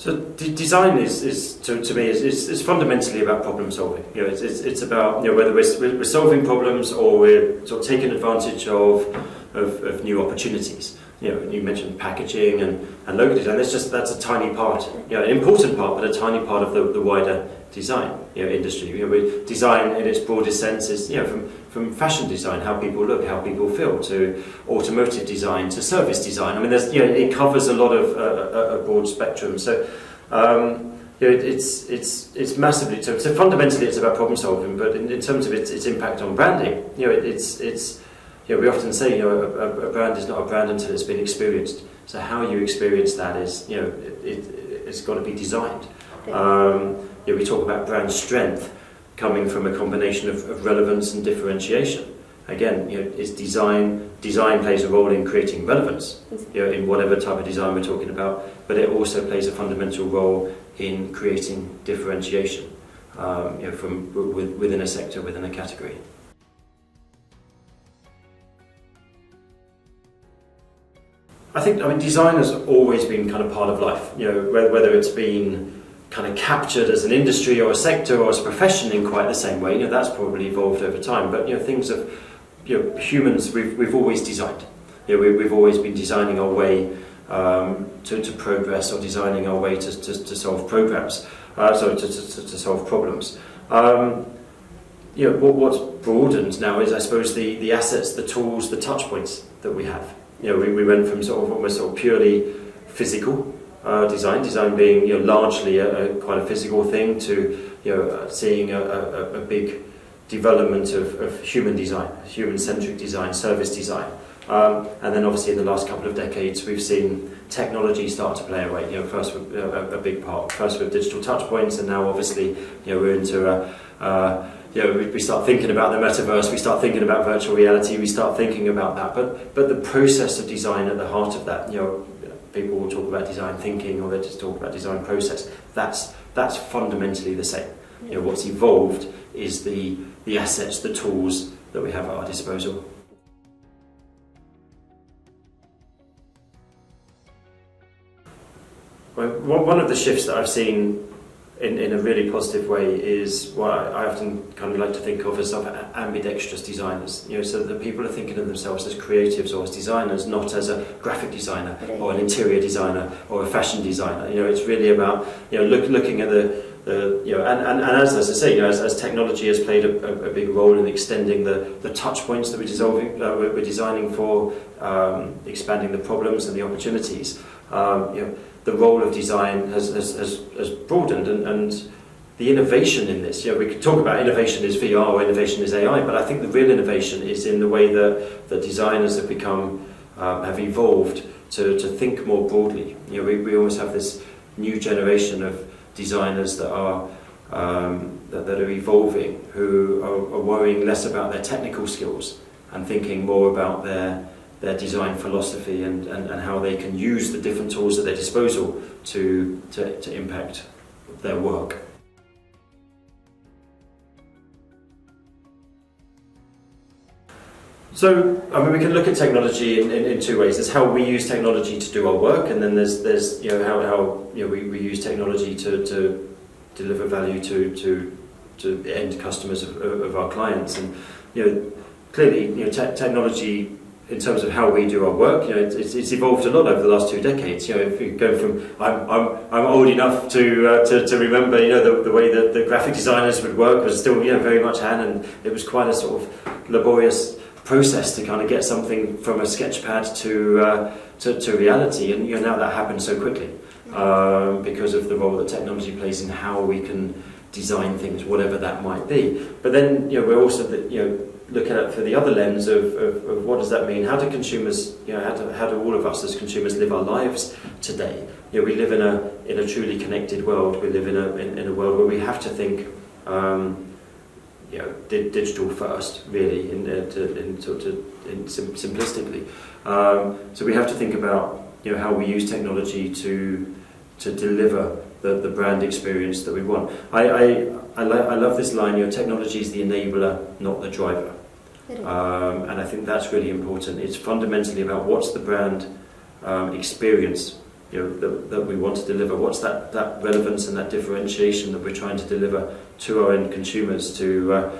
So design is to me is fundamentally about problem solving. It's about whether we're solving problems or we're sort of taking advantage of new opportunities. You mentioned packaging and logo design. That's a tiny part, an important part, but a tiny part of the wider design industry. Design in its broadest sense is from fashion design, how people look, how people feel, to automotive design, to service design. I mean, it covers a lot of a broad spectrum. So it's massively so fundamentally it's about problem solving. But in terms of its impact on branding, we often say a brand is not a brand until it's been experienced. So how you experience that is it's got to be designed. We talk about brand strength coming from a combination of relevance and differentiation. Again, it's design plays a role in creating relevance, in whatever type of design we're talking about, but it also plays a fundamental role in creating differentiation within a sector, within a category. I mean, design has always been kind of part of life, whether it's been kind of captured as an industry or a sector or as a profession in quite the same way. That's probably evolved over time. But things of humans, we've always designed. We've always been designing our way to progress, or designing our way to solve programs. To solve problems. What's broadened now is, I suppose, the assets, the tools, the touch points that we have. We went from almost purely physical. Design being largely quite a physical thing, to seeing a big development of human design, human-centric design, service design, and then obviously in the last couple of decades we've seen technology start to play a way. First with a big part, first with digital touch points, and now obviously we're into we start thinking about the metaverse, we start thinking about virtual reality, we start thinking about that. But the process of design at the heart of that, people will talk about design thinking, or they just talk about design process. That's fundamentally the same. What's evolved is the assets, the tools that we have at our disposal. One of the shifts that I've seen in a really positive way is what I often kind of like to think of as ambidextrous designers. So that people are thinking of themselves as creatives or as designers, not as a graphic designer or an interior designer or a fashion designer. It's really about looking at and as I say, as technology has played a big role in extending the touch points that we're designing for, expanding the problems and the opportunities. The role of design has broadened, and the innovation in this. We could talk about innovation is VR or innovation is AI, but I think the real innovation is in the way that designers have have evolved to think more broadly. We almost have this new generation of designers that are evolving, who are worrying less about their technical skills and thinking more about their design philosophy and how they can use the different tools at their disposal to impact their work. So, we can look at technology in two ways. There's how we use technology to do our work, and then there's how we use technology to deliver value to end customers of our clients. And clearly, technology, in terms of how we do our work, it's evolved a lot over the last 2 decades. If you go from, I'm old enough to remember, the way that the graphic designers would work was still, very much hand, and it was quite a sort of laborious process to kind of get something from a sketch pad to reality. And now that happens so quickly because of the role that technology plays in how we can design things, whatever that might be. But then, we're also looking at for the other lens of what does that mean? How do consumers, how do all of us as consumers live our lives today? We live in a truly connected world. We live in a world where we have to think digital first, really, simplistically. So we have to think about how we use technology to to deliver the brand experience that we want. I love this line, technology is the enabler, not the driver. And I think that's really important. It's fundamentally about what's the brand experience that we want to deliver. What's that relevance and that differentiation that we're trying to deliver to our end consumers to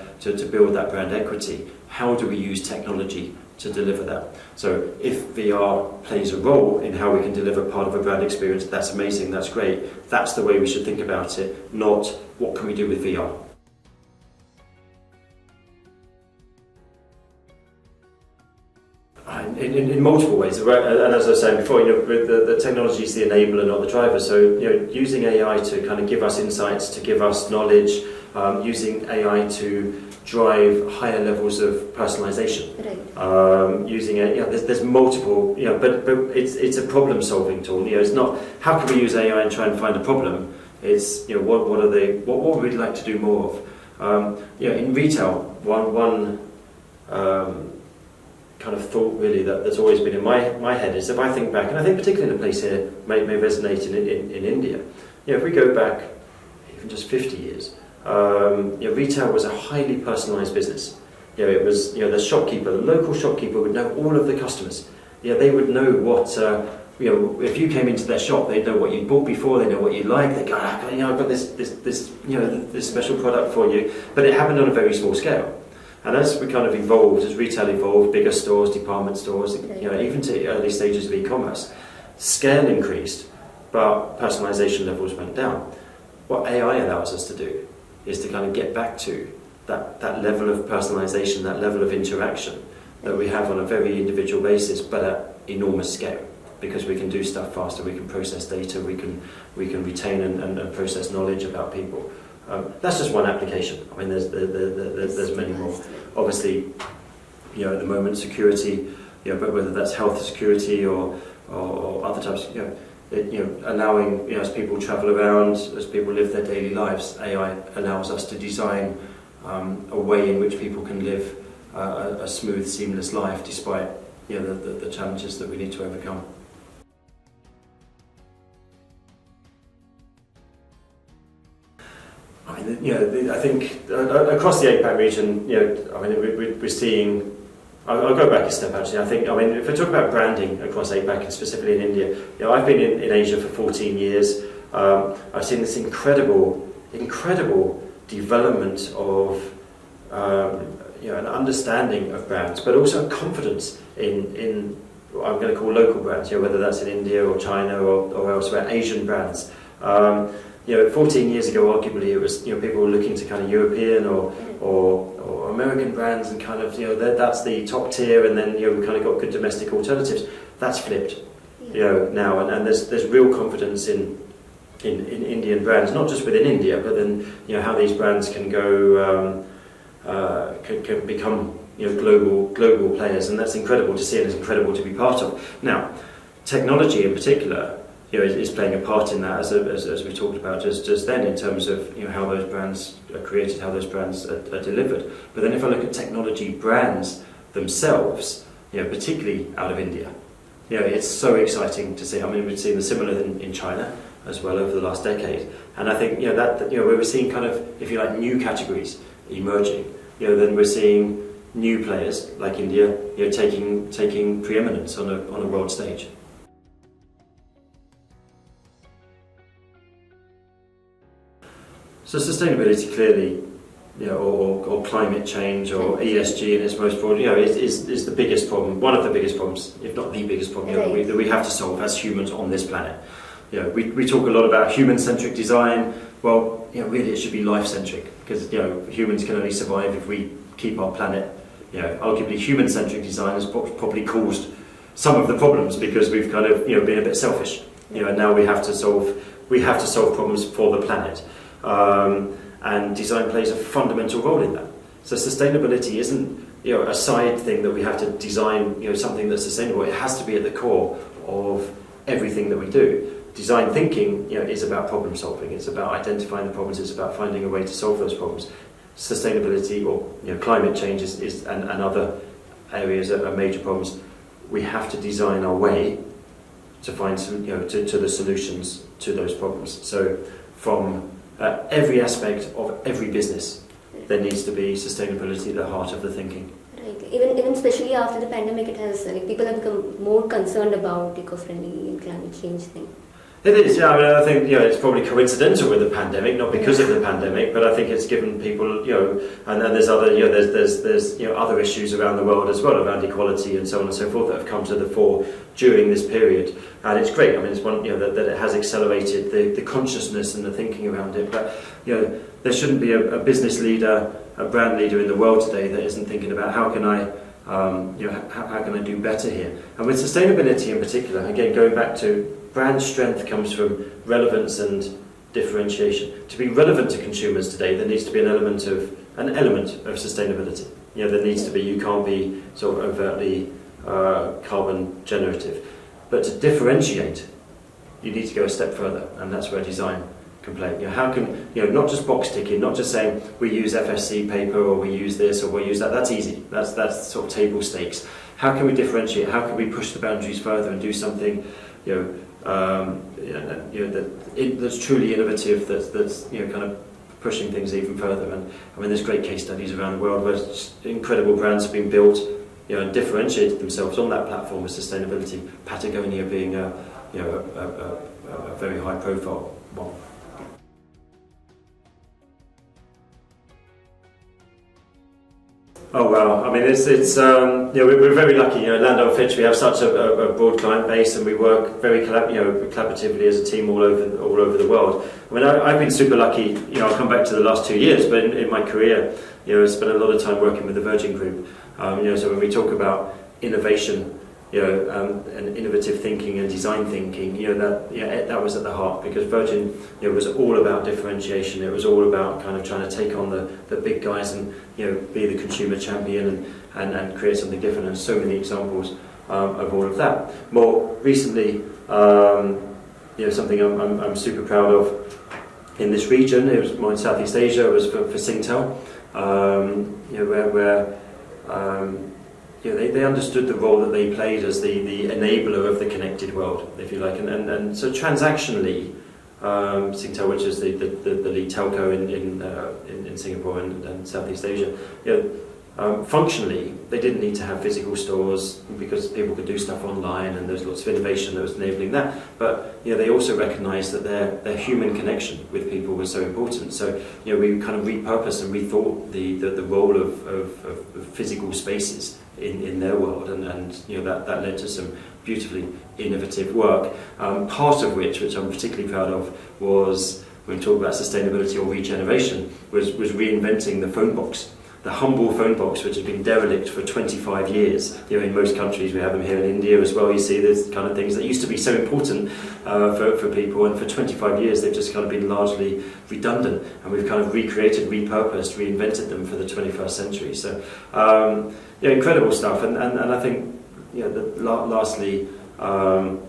build that brand equity? How do we use technology to deliver that? So if VR plays a role in how we can deliver part of a brand experience, that's amazing, that's great. That's the way we should think about it, not what can we do with VR. In multiple ways, and as I was saying before, the technology is the enabler, not the driver. So, using AI to kind of give us insights, to give us knowledge, using AI to drive higher levels of personalization. Right. Using it, there's multiple, but it's a problem-solving tool. It's not how can we use AI and try and find a problem. It's what would we like to do more of? In retail, one kind of thought really that's always been in my head is if I think back, and I think particularly in a place here may resonate in India. If we go back even just 50 years, retail was a highly personalised business. It was the shopkeeper, the local shopkeeper would know all of the customers. They would know what if you came into their shop, they'd know what you bought before, they know what you like. They go, I've got this special product for you. But it happened on a very small scale. And as we kind of evolved, as retail evolved, bigger stores, department stores, even to early stages of e-commerce, scale increased, but personalisation levels went down. What AI allows us to do is to kind of get back to that level of personalisation, that level of interaction that we have on a very individual basis, but at enormous scale. Because we can do stuff faster, we can process data, we can retain and process knowledge about people. That's just one application. I mean, there's many more. Obviously, at the moment, security, but whether that's health security or other types, allowing, as people travel around, as people live their daily lives, AI allows us to design a way in which people can live a smooth, seamless life despite, the challenges that we need to overcome. I mean, I think across the APAC region, we're seeing. I'll go back a step actually. If I talk about branding across APAC and specifically in India, I've been in Asia for 14 years. I've seen this incredible development of an understanding of brands, but also a confidence in what I'm going to call local brands. Whether that's in India or China or elsewhere, Asian brands. 14 years ago, arguably, it was people were looking to kind of European or American brands and kind of that's the top tier, and then we kind of got good domestic alternatives. That's flipped, now, and there's real confidence in Indian brands, not just within India, but then how these brands can go can become global players, and that's incredible to see and it's incredible to be part of. Now, technology in particular. Is playing a part in that, as we talked about just then, in terms of how those brands are created, how those brands are delivered. But then if I look at technology brands themselves, particularly out of India, it's so exciting to see. I mean, we've seen the similar in China as well over the last decade, and I think that where we're seeing kind of, if you like, new categories emerging. Then we're seeing new players like India, taking preeminence on a world stage. So sustainability clearly, or climate change or ESG in its most broad, is the biggest problem, one of the biggest problems, if not the biggest problem that we have to solve as humans on this planet. We talk a lot about human-centric design. Well, really it should be life-centric, because humans can only survive if we keep our planet. Arguably human-centric design has probably caused some of the problems because we've kind of been a bit selfish. And now we have to solve problems for the planet. And design plays a fundamental role in that. So sustainability isn't a side thing that we have to design something that's sustainable. It has to be at the core of everything that we do. Design thinking is about problem solving. It's about identifying the problems. It's about finding a way to solve those problems. Sustainability or climate change and other areas are major problems. We have to design our way to find some, to the solutions to those problems. So from every aspect of every business, there needs to be sustainability at the heart of the thinking. Right. Even especially after the pandemic, it has people have become more concerned about eco-friendly and climate change thing. It is, yeah. I mean, I think it's probably coincidental with the pandemic, not because of the pandemic, but I think it's given people, and then there's other, there's other issues around the world as well around equality and so on and so forth that have come to the fore during this period, and it's great. I mean, it's one that it has accelerated the consciousness and the thinking around it. But there shouldn't be a business leader, a brand leader in the world today that isn't thinking about how can I how can I do better here? And with sustainability in particular, again, going back to brand strength comes from relevance and differentiation. To be relevant to consumers today, there needs to be an element of sustainability. There needs to be. You can't be sort of overtly carbon generative, but to differentiate, you need to go a step further, and that's where design can play. How can not just box ticking, not just saying we use FSC paper or we use this or we use that. That's easy. That's sort of table stakes. How can we differentiate? How can we push the boundaries further and do something that's truly innovative, that's kind of pushing things even further? And I mean, there's great case studies around the world where incredible brands have been built, and differentiated themselves on that platform of sustainability. Patagonia being a very high profile one. Oh wow! I mean, it's we're very lucky. Landor Fitch, we have such a broad client base, and we work very collaboratively as a team all over the world. I mean, I've been super lucky. I'll come back to the last 2 years, but in my career, I spent a lot of time working with the Virgin Group. So when we talk about innovation, and innovative thinking and design thinking, that was at the heart, because Virgin, was all about differentiation. It was all about kind of trying to take on the big guys and be the consumer champion and create something different. And so many examples of all of that. More recently, something I'm super proud of in this region. It was more in Southeast Asia. It was for Singtel, where they understood the role that they played as the enabler of the connected world, if you like, and so transactionally, Singtel, which is the lead telco in Singapore and Southeast Asia, functionally they didn't need to have physical stores because people could do stuff online, and there's lots of innovation that was enabling that. But they also recognised that their human connection with people was so important. So we kind of repurposed and rethought the role of physical spaces in their world, and that led to some beautifully innovative work. Part of which I'm particularly proud of, was when we talk about sustainability or regeneration, was reinventing the phone box. The humble phone box, which has been derelict for 25 years. In most countries, we have them here in India as well. You see, there's kind of things that used to be so important for people, and for 25 years they've just kind of been largely redundant, and we've kind of recreated, repurposed, reinvented them for the 21st century. So, incredible stuff. And I think, lastly, work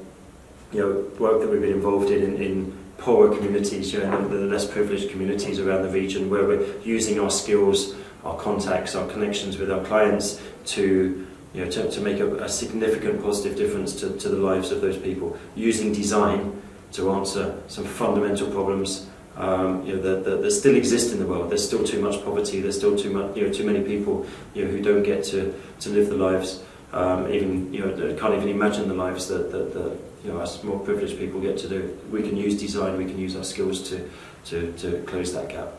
that we've been involved in poorer communities, and the less privileged communities around the region, where we're using our skills, our contacts, our connections with our clients to make a significant positive difference to the lives of those people, using design to answer some fundamental problems that still exist in the world. There's still too much poverty. There's still too many people who don't get to live the lives, can't even imagine the lives that us more privileged people get to do. We can use design. We can use our skills to close that gap.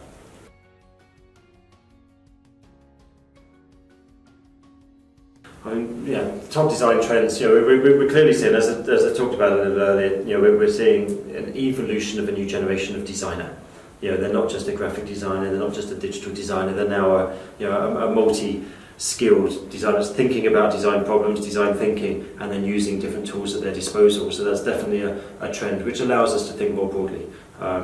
Top design trends. We're clearly seeing, as I talked about a little earlier, we're seeing an evolution of a new generation of designer. They're not just a graphic designer, they're not just a digital designer. They're now a multi-skilled designers, thinking about design problems, design thinking, and then using different tools at their disposal. So that's definitely a trend which allows us to think more broadly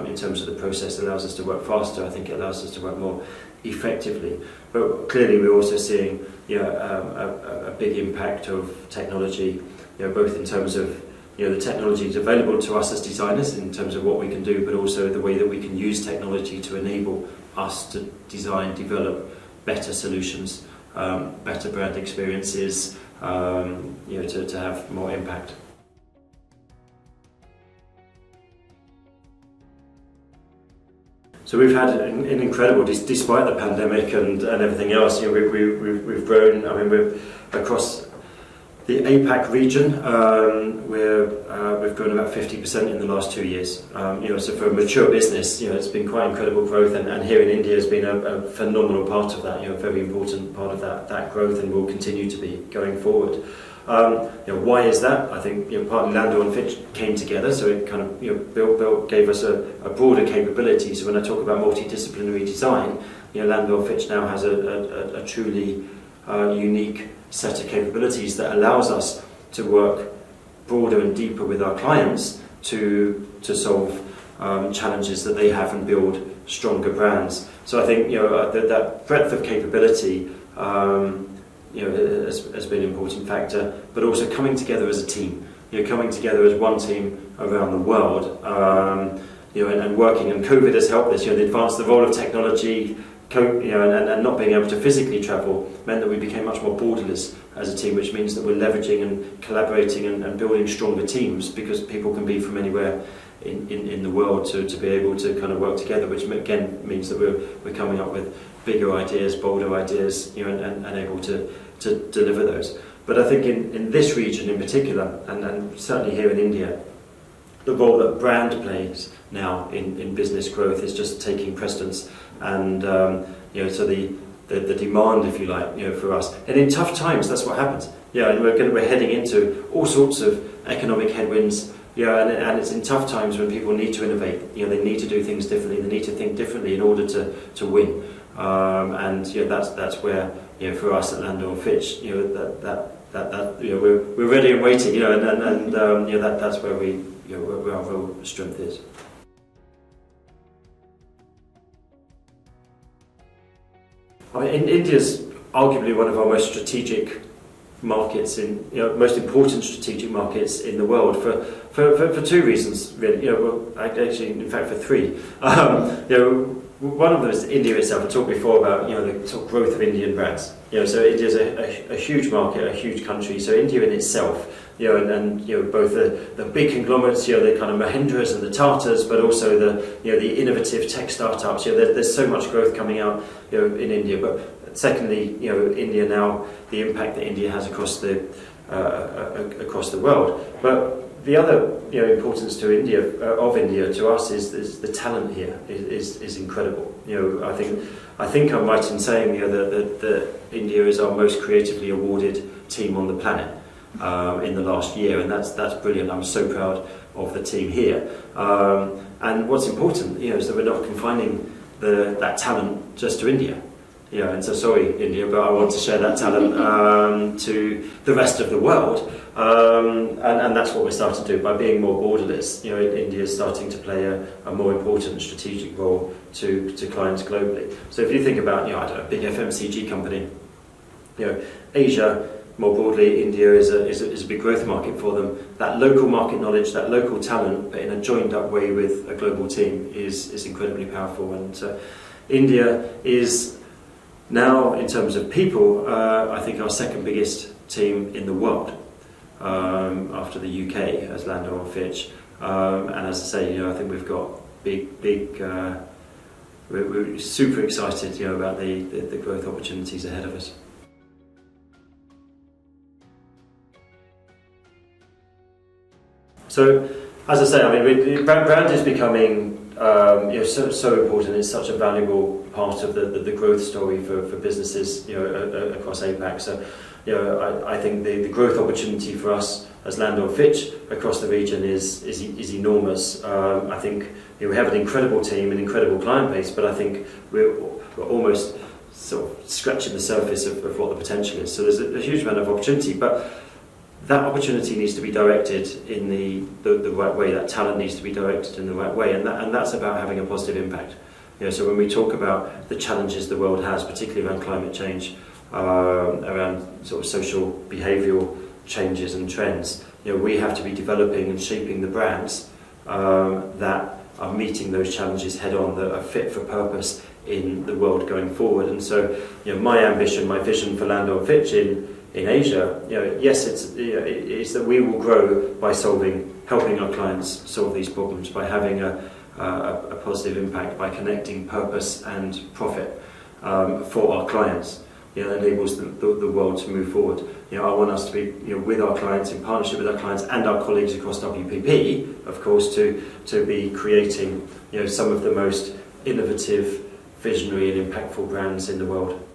in terms of the process. It allows us to work faster. I think it allows us to work more effectively. But clearly, we're also seeing a big impact of technology, both in terms of the technology is available to us as designers in terms of what we can do, but also the way that we can use technology to enable us to design, develop better solutions, better brand experiences, to have more impact. So we've had an incredible, despite the pandemic and everything else, we've grown. I mean, we're across the APAC region. We've grown about 50% in the last 2 years. So for a mature business, it's been quite incredible growth, and here in India has been a phenomenal part of that. A very important part of that growth, and will continue to be going forward. Why is that? I think partly Landor and Fitch came together, so it kind of gave us a broader capability. So when I talk about multidisciplinary design, Landor Fitch now has a truly unique set of capabilities that allows us to work broader and deeper with our clients to solve challenges that they have and build stronger brands. So I think that breadth of capability has been an important factor, but also coming together as a team, coming together as one team around the world, and working. And COVID has helped this. The role of technology, and not being able to physically travel meant that we became much more borderless as a team, which means that we're leveraging and collaborating and building stronger teams, because people can be from anywhere in the world to be able to kind of work together, which again means that we're coming up with bigger ideas, bolder ideas, and able to deliver those. But I think in this region in particular, and certainly here in India, the role that brand plays now in business growth is just taking precedence, and so the demand, if you like, for us. And in tough times, that's what happens. And we're heading into all sorts of economic headwinds. And it's in tough times when people need to innovate. They need to do things differently. They need to think differently in order to win. That's where for us at Landor Fitch, we're ready and waiting. That's where where our real strength is. I mean, India's arguably one of our most strategic markets, most important strategic markets in the world for two reasons, really. Actually, in fact, for three. One of them is India itself. I talked before about the sort of growth of Indian brands. So India's a huge market, a huge country. So India in itself, and both the big conglomerates, the kind of Mahindras and the Tatas, but also the innovative tech startups. There's so much growth coming out in India. But secondly, India now, the impact that India has across the world. But the other importance to India to us is the talent here is incredible. I think I'm right in saying that India is our most creatively awarded team on the planet in the last year, and that's brilliant. I'm so proud of the team here. And what's important, is that we're not confining that talent just to India. And so sorry, India, but I want to share that talent to the rest of the world. And that's what we're starting to do by being more borderless. India is starting to play a more important strategic role to clients globally. So if you think about, a big FMCG company, Asia, more broadly, India is a big growth market for them. That local market knowledge, that local talent, but in a joined up way with a global team is incredibly powerful. And India is now, in terms of people, I think our second biggest team in the world, after the UK as Landor Fitch. And as I say, I think we've got big. We're super excited, about the growth opportunities ahead of us. So, as I say, I mean, brand is becoming so important. It's such a valuable part of the growth story for businesses, across APAC. So, I think the growth opportunity for us as Landor Fitch across the region is enormous. I think we have an incredible team, an incredible client base, but I think we're almost sort of scratching the surface of what the potential is. So there's a huge amount of opportunity, but that opportunity needs to be directed in the right way. That talent needs to be directed in the right way, and that's about having a positive impact. So when we talk about the challenges the world has, particularly around climate change, around sort of social behavioural changes and trends, we have to be developing and shaping the brands that are meeting those challenges head on, that are fit for purpose in the world going forward. And so, my ambition, my vision for Landor Fitch in Asia, yes, it's that we will grow by helping our clients solve these problems, by having a a positive impact by connecting purpose and profit for our clients. That enables the world to move forward. I want us to be with our clients, in partnership with our clients and our colleagues across WPP, of course, to be creating some of the most innovative, visionary and impactful brands in the world.